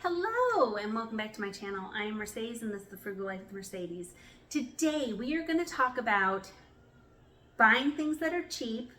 Hello and welcome back to my channel. I am Mercedes and this is the Frugal Life with Mercedes. Today we are going to talk about buying things that are cheap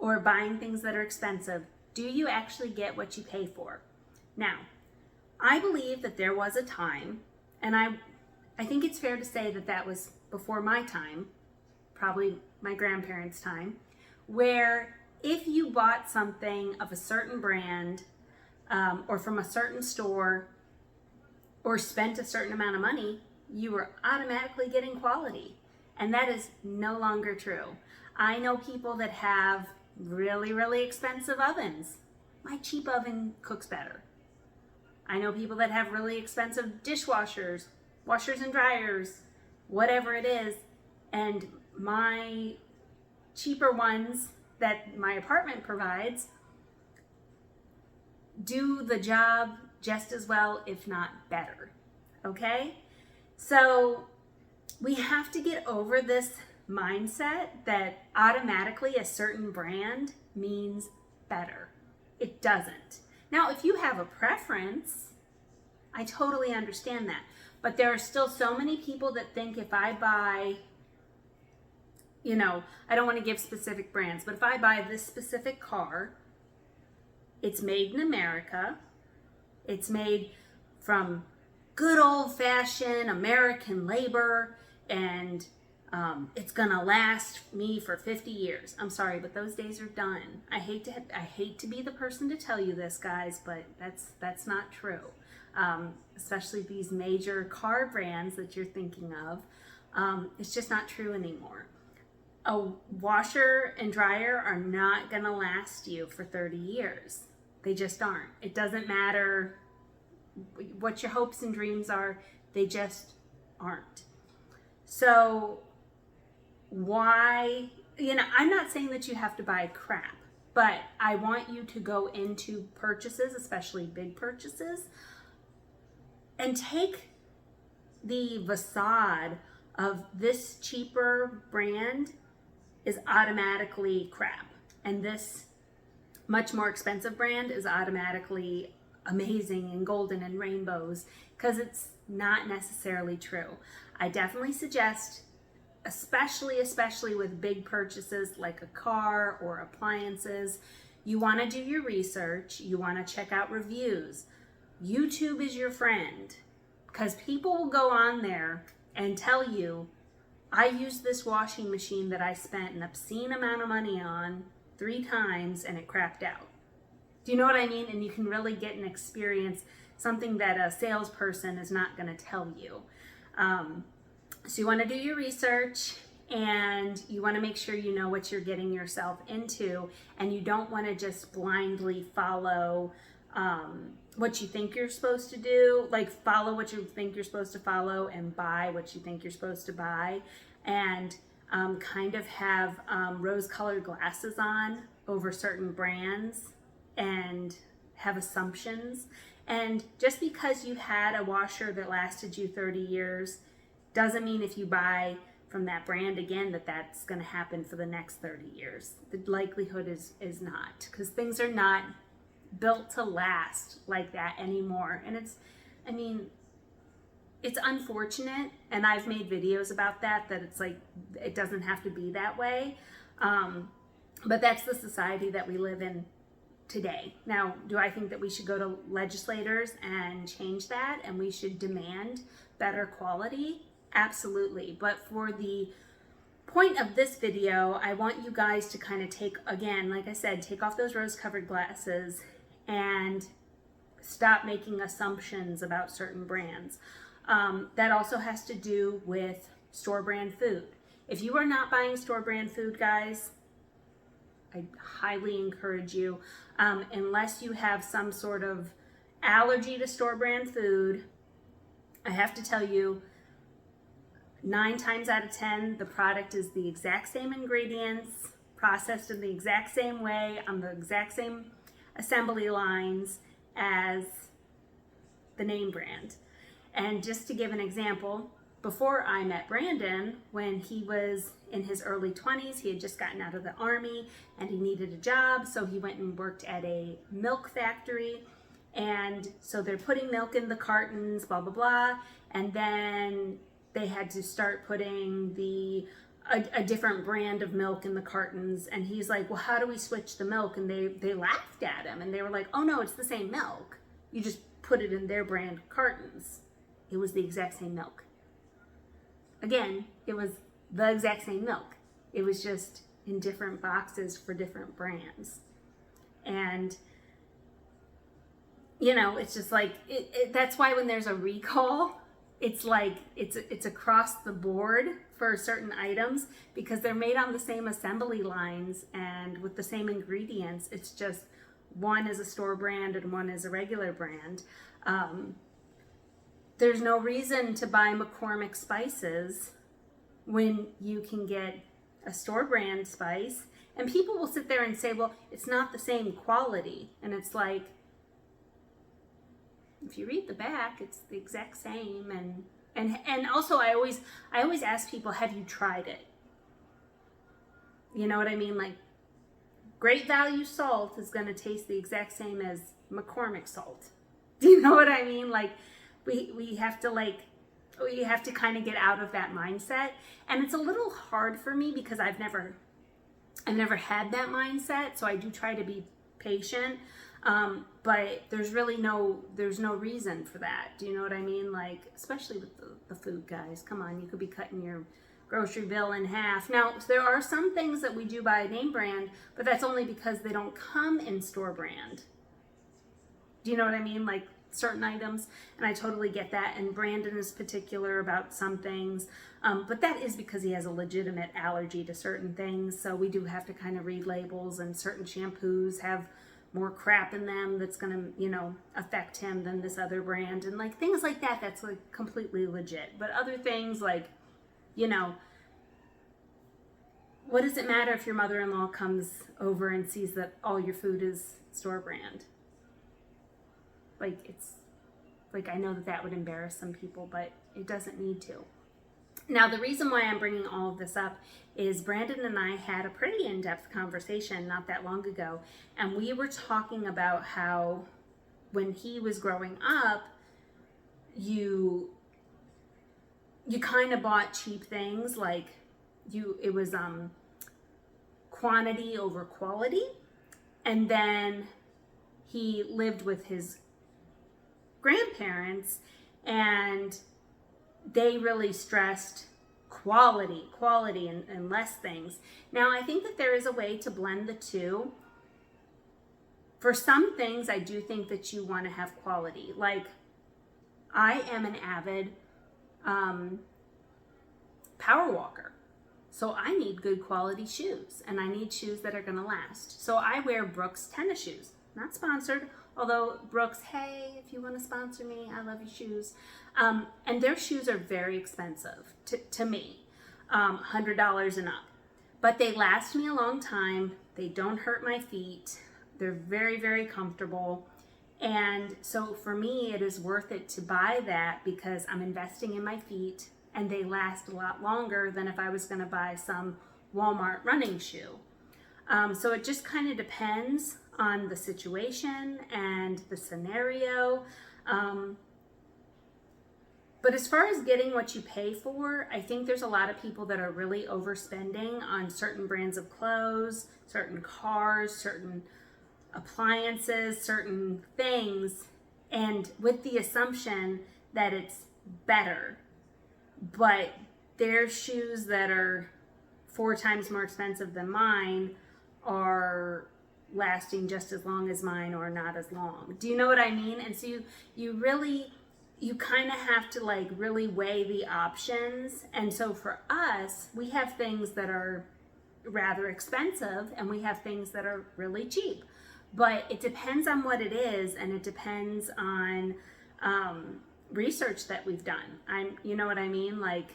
or buying things that are expensive. Do you actually get what you pay for? Now, I believe that there was a time, and I think it's fair to say that that was before my time, probably my grandparents' time, where if you bought something of a certain brand or from a certain store or spent a certain amount of money, you were automatically getting quality. And that is no longer true. I know people that have really, really expensive ovens. My cheap oven cooks better. I know people that have really expensive dishwashers, washers and dryers, whatever it is, and my cheaper ones that my apartment provides do the job just as well, if not better. Okay? So we have to get over this mindset that automatically a certain brand means better. It doesn't. Now, if you have a preference, I totally understand that. But there are still so many people that think if I buy, I don't want to give specific brands, but if I buy this specific car, it's made in America. It's made from good old-fashioned American labor, and it's gonna last me for 50 years. I'm sorry, but those days are done. I hate to be the person to tell you this, guys, but that's not true. Especially these major car brands that you're thinking of, it's just not true anymore. A washer and dryer are not gonna last you for 30 years. They just aren't. It doesn't matter what your hopes and dreams are, they just aren't. So why, I'm not saying that you have to buy crap, but I want you to go into purchases, especially big purchases, and take the facade of this cheaper brand is automatically crap, and this much more expensive brand is automatically amazing and golden and rainbows, because it's not necessarily true. I definitely suggest, especially with big purchases like a car or appliances, you want to do your research, you want to check out reviews. YouTube is your friend, because people will go on there and tell you, I used this washing machine that I spent an obscene amount of money on 3 times and it crapped out. Do you know what I mean? And you can really get and experience something that a salesperson is not going to tell you. So you want to do your research, and you want to make sure you know what you're getting yourself into, and you don't want to just blindly follow what you think you're supposed to do, like follow what you think you're supposed to follow and buy what you think you're supposed to buy, and kind of have rose-colored glasses on over certain brands and have assumptions. And just because you had a washer that lasted you 30 years doesn't mean if you buy from that brand again that that's going to happen for the next 30 years. The likelihood is not, because things are not built to last like that anymore. And it's unfortunate, and I've made videos about that it's like it doesn't have to be that way, but that's the society that we live in today. Now, do I think that we should go to legislators and change that, and we should demand better quality? Absolutely. But for the point of this video, I want you guys to kind of take, again, like I said, take off those rose-colored glasses and stop making assumptions about certain brands. That also has to do with store brand food. If you are not buying store brand food, guys, I highly encourage you, unless you have some sort of allergy to store brand food, I have to tell you, 9 times out of 10, the product is the exact same ingredients, processed in the exact same way, on the exact same assembly lines as the name brand. And just to give an example, before I met Brandon, when he was in his early 20s, he had just gotten out of the Army and he needed a job, so he went and worked at a milk factory, And so they're putting milk in the cartons, blah, blah, blah. And then they had to start putting a different brand of milk in the cartons. And he's like, well, how do we switch the milk? And they laughed at him. And they were like, oh, no, it's the same milk. You just put it in their brand cartons. It was the exact same milk. Again, it was the exact same milk. It was just in different boxes for different brands. And you know, it's just like, that's why when there's a recall, it's like, it's across the board for certain items, because they're made on the same assembly lines and with the same ingredients. It's just one is a store brand and one is a regular brand. There's no reason to buy McCormick spices when you can get a store brand spice. And people will sit there and say, well, it's not the same quality. And it's like, if you read the back, it's the exact same. And also I always ask people, have you tried it? You know what I mean? Like, Great Value salt is going to taste the exact same as McCormick salt. Do you know what I mean? Like, we have to kind of get out of that mindset. And it's a little hard for me because I've never had that mindset. So I do try to be patient. But there's no reason for that. Do you know what I mean? Like, especially with the food, guys. Come on, you could be cutting your grocery bill in half. Now, there are some things that we do buy name brand, but that's only because they don't come in store brand. Do you know what I mean? Like certain items, and I totally get that. And Brandon is particular about some things, but that is because he has a legitimate allergy to certain things. So we do have to kind of read labels, and certain shampoos have more crap in them that's going to, you know, affect him than this other brand, and like things like that, that's like completely legit. But other things like, you know, what does it matter if your mother-in-law comes over and sees that all your food is store brand? Like, it's like, I know that would embarrass some people, but it doesn't need to. Now, the reason why I'm bringing all of this up is Brandon and I had a pretty in-depth conversation not that long ago, and we were talking about how when he was growing up, you kind of bought cheap things, like it was quantity over quality. And then he lived with his grandparents, and they really stressed quality and less things. Now, I think that there is a way to blend the two. For some things, I do think that you want to have quality. Like, I am an avid power walker. So I need good quality shoes, and I need shoes that are going to last. So I wear Brooks tennis shoes. Not sponsored, although Brooks, hey, if you want to sponsor me, I love your shoes. And their shoes are very expensive to me, $100 and up. But they last me a long time. They don't hurt my feet. They're very, very comfortable. And so for me, it is worth it to buy that because I'm investing in my feet, and they last a lot longer than if I was going to buy some Walmart running shoe. So it just kind of depends on the situation and the scenario. But as far as getting what you pay for, I think there's a lot of people that are really overspending on certain brands of clothes, certain cars, certain appliances, certain things, and with the assumption that it's better. But their shoes that are 4 times more expensive than mine are lasting just as long as mine, or not as long. Do you know what I mean? And so you kind of have to like really weigh the options. And so for us, we have things that are rather expensive, and we have things that are really cheap. But it depends on what it is, and it depends on research that we've done. You know what I mean? Like,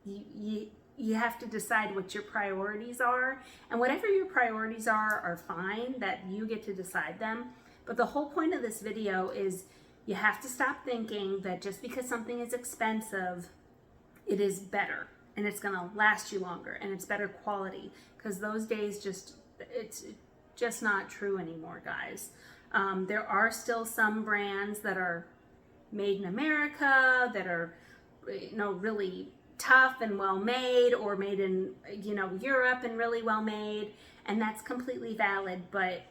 you have to decide what your priorities are, and whatever your priorities are fine, that you get to decide them. But the whole point of this video is you have to stop thinking that just because something is expensive, it is better, and it's gonna last you longer, and it's better quality, because those days it's just not true anymore, guys. There are still some brands that are made in America that are, really tough and well made, or made in, Europe and really well made, and that's completely valid. But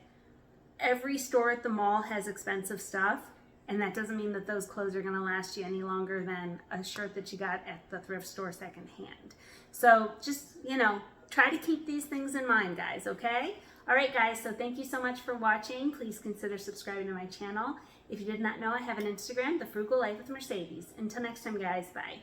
every store at the mall has expensive stuff, and that doesn't mean that those clothes are going to last you any longer than a shirt that you got at the thrift store secondhand. So just, try to keep these things in mind, guys, okay? All right, guys, so thank you so much for watching. Please consider subscribing to my channel. If you did not know, I have an Instagram, The Frugal Life with Mercedes. Until next time, guys, bye.